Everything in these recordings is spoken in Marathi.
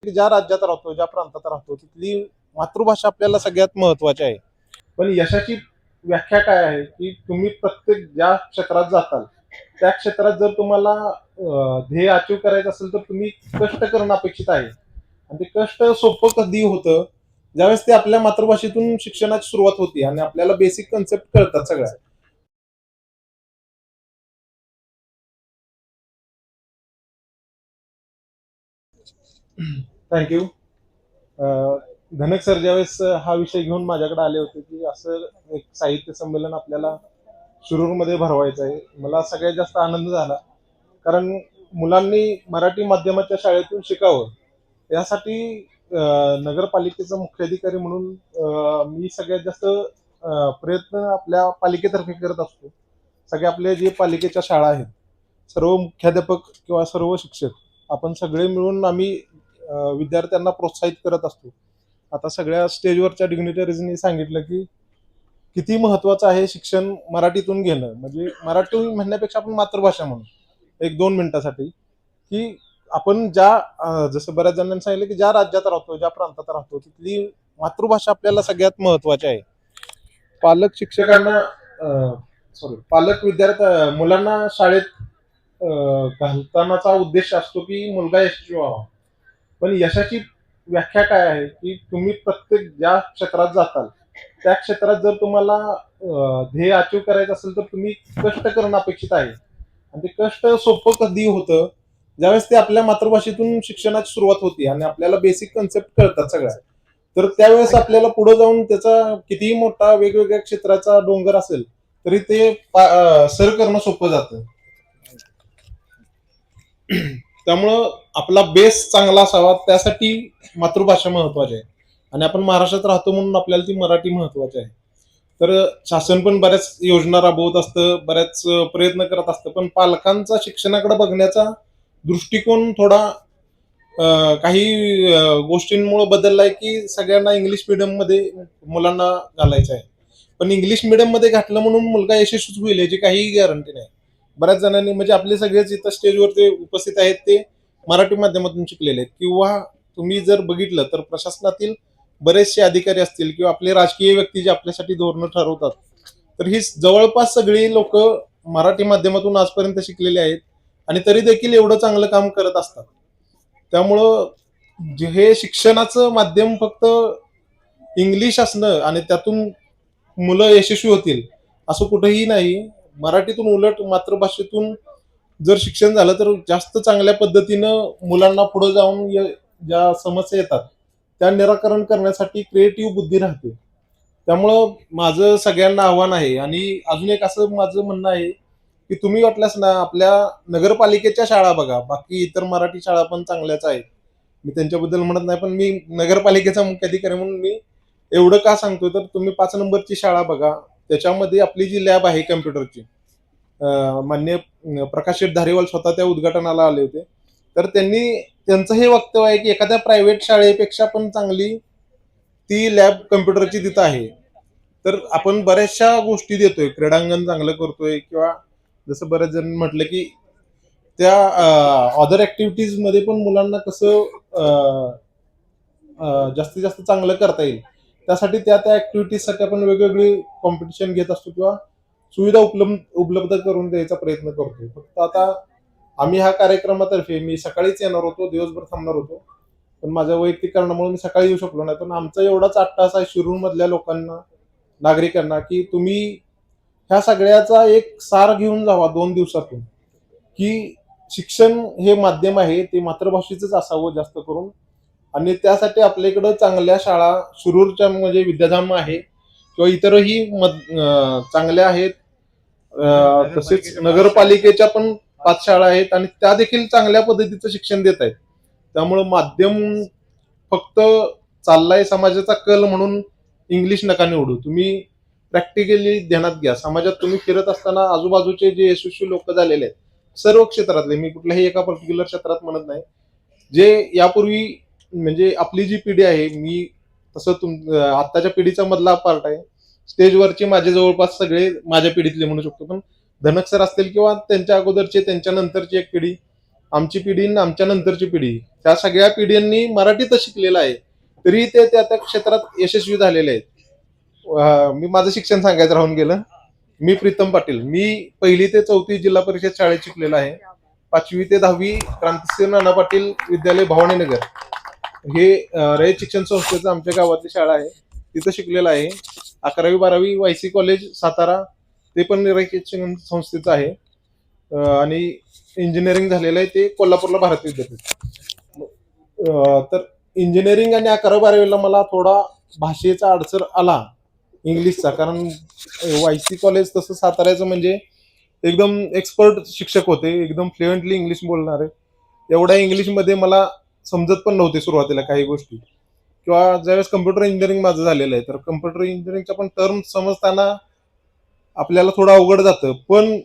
ज्या राज्यात राहतो, ज्या प्रांतात राहतो, तिथली मातृभाषा आपल्याला सगळ्यात महत्वाची आहे. पण यशाची व्याख्या काय आहे, की तुम्ही प्रत्येक ज्या क्षेत्रात जाताल, त्या क्षेत्रात जर तुम्हाला ध्येय अचीव करायचं असेल, तर तुम्ही कष्ट करणं अपेक्षित आहे. आणि ते कष्ट सोपं कधी होतं, ज्यावेळेस ते आपल्या मातृभाषेतून शिक्षणाची सुरुवात होती आणि आपल्याला बेसिक कन्सेप्ट कळतात सगळ्या. थँक्यू. धनक सर ज्यावेळेस हा विषय घेऊन माझ्याकडे आले होते, की असं एक साहित्य संमेलन आपल्याला शिरूरमध्ये भरवायचं आहे. मला सगळ्यात जास्त आनंद झाला. कारण मुलांनी मराठी माध्यमाच्या शाळेतून शिकावं यासाठी नगरपालिकेचा मुख्याधिकारी म्हणून मी सगळ्यात जास्त प्रयत्न आपल्या पालिकेतर्फे करत असतो. सगळे आपले जे पालिकेच्या शाळा आहेत, सर्व मुख्याध्यापक किंवा सर्व शिक्षक आपण सगळे मिळून आम्ही विद्यार्थ्यांना प्रोत्साहित करत असतो. आता सगळ्या स्टेजवरच्या डिग्निटरीजनी सांगितलं, की किती महत्वाचं आहे शिक्षण मराठीतून घेणं. म्हणजे मराठी म्हणण्यापेक्षा आपण मातृभाषा म्हणू. 1-2 मिनिटासाठी, की आपण ज्या जसं बऱ्याच जणांनी सांगितलं, की ज्या राज्यात राहतो, ज्या प्रांतात राहतो, तिथली मातृभाषा आपल्याला सगळ्यात महत्वाची आहे. पालक शिक्षकांना सॉरी पालक मुलांना शाळेत घालतानाचा उद्देश असतो, की मुलगा यशस्वी व्हावा. पण यशाची व्याख्या काय आहे, की तुम्ही प्रत्येक ज्या क्षेत्रात जाताल, त्या क्षेत्रात जर तुम्हाला ध्येय अचीव करायचं असेल, तर तुम्ही कष्ट करणं अपेक्षित आहे. आणि ते कष्ट सोपं कधी होतं, ज्यावेळेस ते आपल्या मातृभाषेतून शिक्षणाची सुरुवात होती आणि आपल्याला बेसिक कन्सेप्ट कळतात सगळ्या. तर त्यावेळेस आपल्याला पुढे जाऊन त्याचा कितीही मोठा वेगवेगळ्या क्षेत्राचा डोंगर असेल, तरी ते सर करणं सोपं जातं. त्यामुळं आपला बेस चांगला असावा, त्यासाठी मातृभाषा महत्वाची आहे. आणि आपण महाराष्ट्रात राहतो म्हणून आपल्याला ती मराठी महत्वाची आहे. तर शासन पण बऱ्याच योजना राबवत असतं, बऱ्याच प्रयत्न करत असतं. पण पालकांचा शिक्षणाकडे बघण्याचा दृष्टिकोन थोडा काही गोष्टींमुळे बदललाय, की सगळ्यांना इंग्लिश मीडियममध्ये मुलांना घालायचं आहे. पण इंग्लिश मीडियममध्ये घातलं म्हणून मुलगा यशस्वीच होईल याची काहीही गॅरंटी नाही. बऱ्याच जणांनी म्हणजे आपले सगळेच इथं स्टेजवर ते उपस्थित आहेत, ते मराठी माध्यमातून शिकलेले आहेत. किंवा तुम्ही जर बघितलं तर प्रशासनातील बरेचसे अधिकारी असतील किंवा आपले राजकीय व्यक्ती जे आपल्यासाठी धोरणं ठरवतात, तर ही जवळपास सगळी लोक मराठी माध्यमातून आजपर्यंत शिकलेली आहेत आणि तरी देखील एवढं चांगलं काम करत असतात. त्यामुळं हे शिक्षणाचं माध्यम फक्त इंग्लिश असणं आणि त्यातून मुलं यशस्वी होतील असं कुठेही नाही. मराठीतून उलट मातृभाषेतून जर शिक्षण झालं तर जास्त चांगल्या पद्धतीनं मुलांना पुढे जाऊन ज्या समस्या येतात त्या निराकरण करण्यासाठी क्रिएटिव्ह बुद्धी राहते. त्यामुळं माझं सगळ्यांना आव्हान आहे. आणि अजून एक असं माझं म्हणणं आहे, की तुम्ही वाटल्यास ना आपल्या नगरपालिकेच्या शाळा बघा. बाकी इतर मराठी शाळा पण चांगल्याच आहेत. मी त्यांच्याबद्दल म्हणत नाही, पण मी नगरपालिकेचा मुख्याधिकारी म्हणून मी एवढं का सांगतोय, तर तुम्ही 5 नंबरची शाळा बघा. त्याच्यामध्ये आपली जी लॅब आहे कम्प्युटरची, माननीय प्रकाश शेठ धारीवाल स्वतः त्या उद्घाटनाला आले होते. तर त्यांचं हे वक्तव्य आहे, की एखाद्या प्रायव्हेट शाळेपेक्षा पण चांगली ती लॅब कम्प्युटरची तिथं आहे. तर आपण बऱ्याचशा गोष्टी देतोय, क्रीडांगण चांगलं करतोय किंवा जसं बरेच जण म्हटलं, की त्या अदर ऍक्टिव्हिटीज मध्ये पण मुलांना कसं जास्तीत जास्त चांगलं करता येईल, त्यासाठी त्या ऍक्टिव्हिटीजसाठी आपण वेगवेगळी कॉम्पिटिशन घेत असतो किंवा सुविधा उपलब्ध करून द्यायचा प्रयत्न करतोय. फक्त आता आम्ही ह्या कार्यक्रमातर्फे मी सकाळीच येणार होतो, दिवसभर थांबणार होतो. पण माझ्या वैयक्तिक कारणामुळे मी सकाळी येऊ शकलो नाही. पण आमचा एवढाच अट्टाहास आहे शिरूर मधल्या लोकांना, नागरिकांना, की तुम्ही ह्या सगळ्याचा एक सार घेऊन जावा 2 दिवसातून, की शिक्षण हे माध्यम आहे, ते मातृभाषेचंच असावं जास्त करून. आणि त्यासाठी आपल्याकडं चांगल्या शाळा शिरूरच्या म्हणजे विद्याधाम आहे किंवा इतरही चांगल्या आहेत. तसेच नगरपालिकेच्या पण 5 शाळा आहेत आणि त्या देखील चांगल्या पद्धतीचं शिक्षण देत आहेत. त्यामुळं माध्यम फक्त चाललाय समाजाचा कल म्हणून इंग्लिश नका निवडू. तुम्ही प्रॅक्टिकली ध्यानात घ्या. समाजात तुम्ही फिरत असताना आजूबाजूचे जे यशस्वी लोक झालेले आहेत, सर्व क्षेत्रातले, मी कुठल्याही एका पर्टिक्युलर क्षेत्रात म्हणत नाही, जे यापूर्वी म्हणजे आपली जी पिढी आहे, मी तसं आत्ताच्या पिढीचा मधला पार्ट आहे. स्टेजवरचे माझे जवळपास सगळे माझ्या पिढीतले म्हणू शकतो. पण धनक सर असतील किंवा त्यांच्या अगोदरचे, त्यांच्या नंतरची एक पिढी, आमची पिढी आणि आमच्या नंतरची पिढी, त्या सगळ्या पिढ्यांनी मराठीतच शिकलेलं आहे, तरी ते त्या त्या क्षेत्रात यशस्वी झालेले आहेत. मी माझं शिक्षण सांगायचं राहून गेलं. मी प्रीतम पाटील, मी 1ली ते 4थी जिल्हा परिषद शाळेत शिकलेलो आहे. 5वी ते 10वी क्रांतिसिंह नाना पाटील विद्यालय भवानीनगर हे रयत शिक्षण संस्थेचं आमच्या गावातली शाळा आहे, तिथं शिकलेलं आहे. 11वी-12वी वायसी कॉलेज सातारा, ते पण रयत शिक्षण संस्थेचं आहे. आणि इंजिनिअरिंग झालेलं आहे ते कोल्हापूरला भारत विद्यापीठ. तर इंजिनिअरिंग आणि 11वी-12वीला मला थोडा भाषेचा अडसर आला इंग्लिशचा, कारण वायसी कॉलेज तसं साताऱ्याचं म्हणजे एकदम एक्सपर्ट शिक्षक होते, एकदम फ्लुएंटली इंग्लिश बोलणारे. एवढ्या इंग्लिशमध्ये मला समजत पण नव्हते सुरुवातीला काही गोष्टी, किंवा ज्यावेळेस कम्प्युटर इंजिनिअरिंग माझं झालेलं आहे, तर कम्प्युटर इंजिनिअरिंगच्या पण टर्म समजताना आपल्याला थोडं अवघड जातं. पण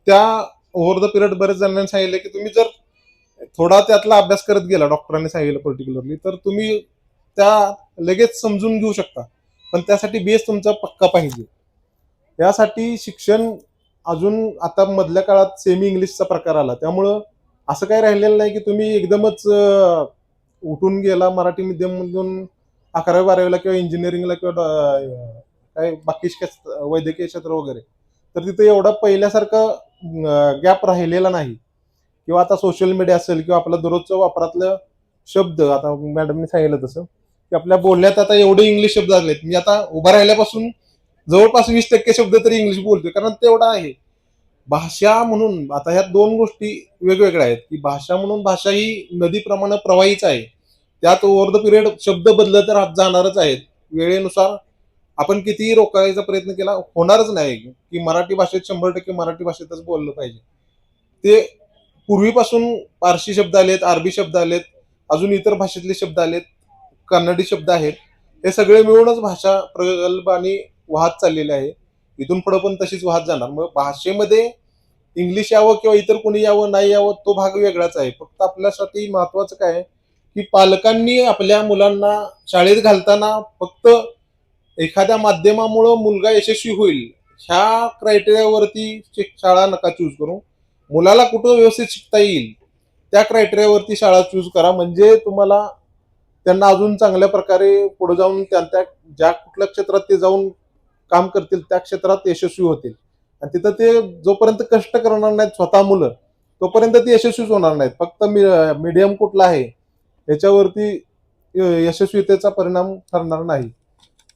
त्या ओव्हर द पिरियड बरेच जणांनी सांगितलं की तुम्ही जर थोडा त्यातला अभ्यास करत गेला, डॉक्टरांनी सांगितलं पर्टिक्युलरली, तर तुम्ही त्या लगेच समजून घेऊ शकता. पण त्यासाठी बेस तुमचा पक्का पाहिजे. यासाठी शिक्षण अजून आता मधल्या काळात सेमी इंग्लिशचा प्रकार आला, त्यामुळं असं काही राहिलेलं नाही की तुम्ही एकदमच उठून गेला मराठी मीडियम मधून 11वी-12वीला किंवा इंजिनिअरिंगला किंवा काय बाकी वैद्यकीय क्षेत्र वगैरे, तर तिथे एवढा पहिल्यासारखं गॅप राहिलेला नाही. किंवा आता सोशल मीडिया असेल किंवा आपल्या दररोजच्या वापरातलं शब्द, आता मॅडमने सांगितलं तसं की आपल्या बोलण्यात आता एवढे इंग्लिश शब्द आलेत. मी आता उभा राहिल्यापासून जवळपास 20% शब्द तरी इंग्लिश बोलतोय, कारण तेवढा आहे. भाषा म्हणून आता ह्या दोन गोष्टी वेगवेगळ्या आहेत, की भाषा म्हणून भाषा ही नदीप्रमाणे प्रवाहीच आहे. त्यात ओव्हर द पिरियड शब्द बदलत तर जाणारच आहेत. वेळेनुसार आपण कितीही रोखायचा प्रयत्न केला होणारच नाही की मराठी भाषेत 100% मराठी भाषेतच बोललं पाहिजे. ते पूर्वीपासून पारशी शब्द आलेत, अरबी शब्द आलेत, अजून इतर भाषेतले शब्द आलेत, कन्नडी शब्द आहेत. हे सगळे मिळूनच भाषा प्रगल्भ आणि वाहत चाललेली आहे. इथून पुढे पण तशीच वाहत जाणार. मग भाषेमध्ये इंग्लिश यावं किंवा इतर कोणी यावं नाही यावं, तो भाग वेगळाच आहे. फक्त आपल्यासाठी महत्वाचं काय आहे, की पालकांनी आपल्या मुलांना शाळेत घालताना फक्त एखाद्या माध्यमामुळं मुलगा यशस्वी होईल ह्या क्रायटेरियावरती शाळा नका चूज करू. मुलाला कुठं व्यवस्थित शिकता येईल त्या क्रायटेरियावरती शाळा चूज करा, म्हणजे तुम्हाला त्यांना अजून चांगल्या प्रकारे पुढे जाऊन त्या ज्या कुठल्या क्षेत्रात ते जाऊन काम करतील त्या क्षेत्रात यशस्वी होतील. आणि तिथं ते जोपर्यंत कष्ट करणार नाहीत स्वतः मुलं, तोपर्यंत ते यशस्वीच होणार नाहीत. फक्त मीडियम कुठला आहे याच्यावरती यशस्वीतेचा परिणाम ठरणार नाही.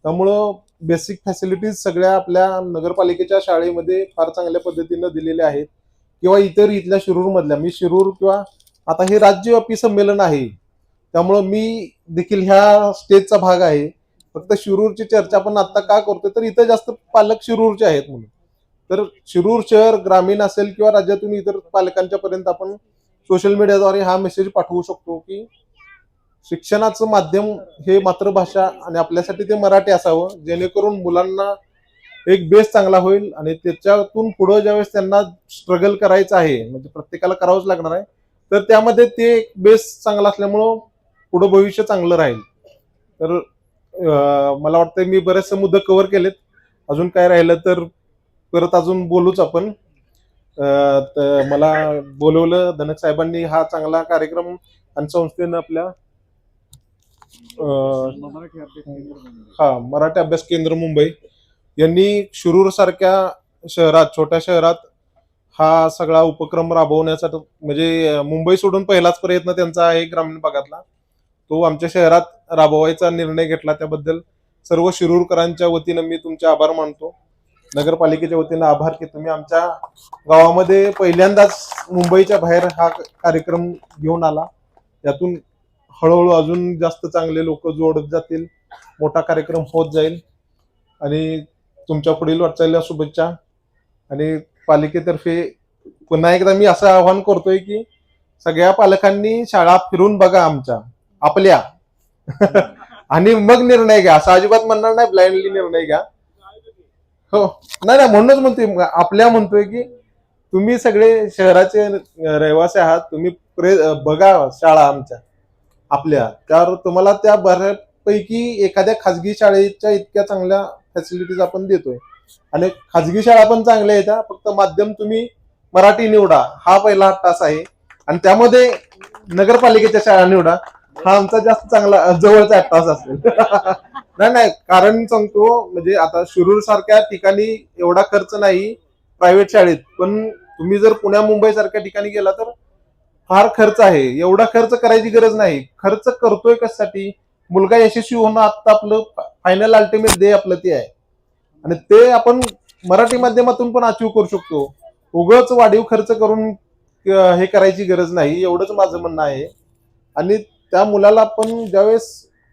त्यामुळं बेसिक फॅसिलिटीज सगळ्या आपल्या नगरपालिकेच्या शाळेमध्ये फार चांगल्या पद्धतीनं दिलेल्या आहेत, किंवा इतर इथल्या शिरूर मधल्या, मी शिरूर किंवा आता हे राज्यव्यापी संमेलन आहे, त्यामुळं मी देखील ह्या स्टेजचा भाग आहे. फक्त शिरूरची चर्चा पण आता का करतोय, तर इथं जास्त पालक शिरूरचे आहेत म्हणून. तर शिरूर शहर ग्रामीण असेल किंवा राज्यातून इतर पालकांच्या पर्यंत आपण सोशल मीडियाद्वारे हा मेसेज पाठवू शकतो की शिक्षणाचं माध्यम हे मातृभाषा आणि आपल्यासाठी ते मराठी असावं, जेणेकरून मुलांना एक बेस चांगला होईल. आणि त्याच्यातून पुढे ज्यावेळेस त्यांना स्ट्रगल करायचं आहे, म्हणजे प्रत्येकाला करावंच लागणार आहे, तर त्यामध्ये ते बेस चांगला असल्यामुळं पुढे भविष्य चांगलं राहील. तर मला वाटतं मी बरेचसे मुद्दे कव्हर केलेत. अजून काय राहिलं तर परत अजून बोलूच आपण. तर मला बोलवलं धनक साहेबांनी, हा चांगला कार्यक्रम आणि संस्थेनं आपल्या मराठी अभ्यास केंद्र मुंबई यांनी शिरूर सारख्या शहरात, छोट्या शहरात हा सगळा उपक्रम राबवण्यासाठी, म्हणजे मुंबई सोडून पहिलाच प्रयत्न त्यांचा आहे ग्रामीण भागातला, तो आमच्या शहरात राबवायचा निर्णय घेतला. त्याबद्दल सर्व शिरूरकरांच्या वतीनं मी तुमचे आभार मानतो. नगरपालिकेच्या वतीनं आभार की तुम्ही आमच्या गावामध्ये पहिल्यांदाच मुंबईच्या बाहेर हा कार्यक्रम घेऊन आला. यातून हळूहळू अजून जास्त चांगले लोक जोडत जातील, मोठा कार्यक्रम होत जाईल. आणि तुमच्या पुढील वाटचालीला शुभेच्छा. आणि पालिकेतर्फे पुन्हा एकदा मी असं आवाहन करतोय की सगळ्या पालकांनी शाळा फिरून बघा आमच्या आपल्या आणि मग निर्णय घ्या. असं अजिबात म्हणणार नाही ब्लाइंडली निर्णय घ्या. हो, नाही नाही, म्हणूनच म्हणतोय आपल्या, म्हणतोय की तुम्ही सगळे शहराचे रहिवासी आहात, तुम्ही बघा शाळा आमच्या आपल्या, त्यावर तुम्हाला त्या बऱ्यापैकी एखाद्या खाजगी शाळेच्या इतक्या चांगल्या फॅसिलिटीज आपण देतोय. आणि खाजगी शाळा पण चांगल्या आहेत, फक्त माध्यम तुम्ही मराठी निवडा हा पहिला तास आहे. आणि त्यामध्ये नगरपालिकेच्या शाळा निवडा, हा आमचा जास्त चांगला जवळचा तास असेल. नाही नाही, कारण सांगतो म्हणजे आता शिरूर सारख्या ठिकाणी एवढा खर्च नाही प्रायव्हेट शाळेत, पण तुम्ही जर पुण्या मुंबई सारख्या ठिकाणी गेला तर फार खर्च आहे. एवढा खर्च करायची गरज नाही. खर्च करतोय कशासाठी? मुलगा यशस्वी होणं आता आपलं फायनल अल्टिमेट ध्येय आपलं ते आहे. आणि ते आपण मराठी माध्यमातून पण अचीव करू शकतो. उगाच वाढीव खर्च करून हे करायची गरज नाही, एवढंच माझं म्हणणं आहे. आणि त्या मुलाला पण ज्यावेळेस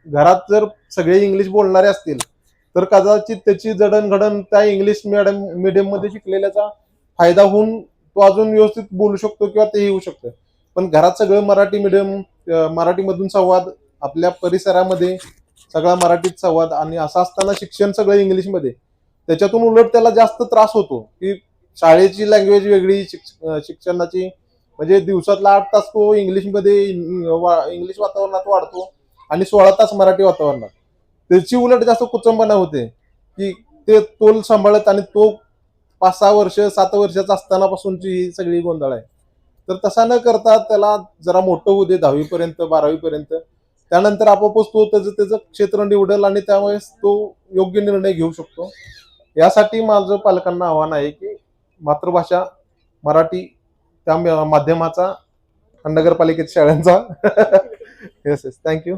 घरात जर सगळे इंग्लिश बोलणारे असतील तर कदाचित त्याची जडणघडण त्या इंग्लिश मीडियम मध्ये शिकलेल्याचा फायदा होऊन तो अजून व्यवस्थित बोलू शकतो किंवा ते येऊ शकतं. पण घरात सगळं मराठी मीडियम, मराठीमधून संवाद, आपल्या परिसरामध्ये सगळा मराठीत संवाद, आणि असं असताना शिक्षण सगळं इंग्लिशमध्ये, त्याच्यातून उलट त्याला जास्त त्रास होतो की शाळेची लँग्वेज वेगळी, शिक्षणाची म्हणजे दिवसातला 8 तास तो इंग्लिशमध्ये इंग्लिश वातावरणात वाढतो आणि 16 तास मराठी वातावरणात. त्याची उलट जास्त कुचंबना होते की ते तोल सांभाळत, आणि तो 5-6 वर्ष 7 वर्षाचा असतानापासूनची ही सगळी गोंधळ आहे. तर तसा न करता त्याला जरा मोठं होऊ दे 10वी पर्यंत 12वी पर्यंत, त्यानंतर आपोआपच तो त्याचं त्याचं क्षेत्र निवडेल आणि त्यामुळे तो योग्य निर्णय घेऊ शकतो. यासाठी माझं पालकांना आव्हान आहे की मातृभाषा मराठी त्या माध्यमाचा नगरपालिकेच्या शाळांचा. Yes yes, thank you.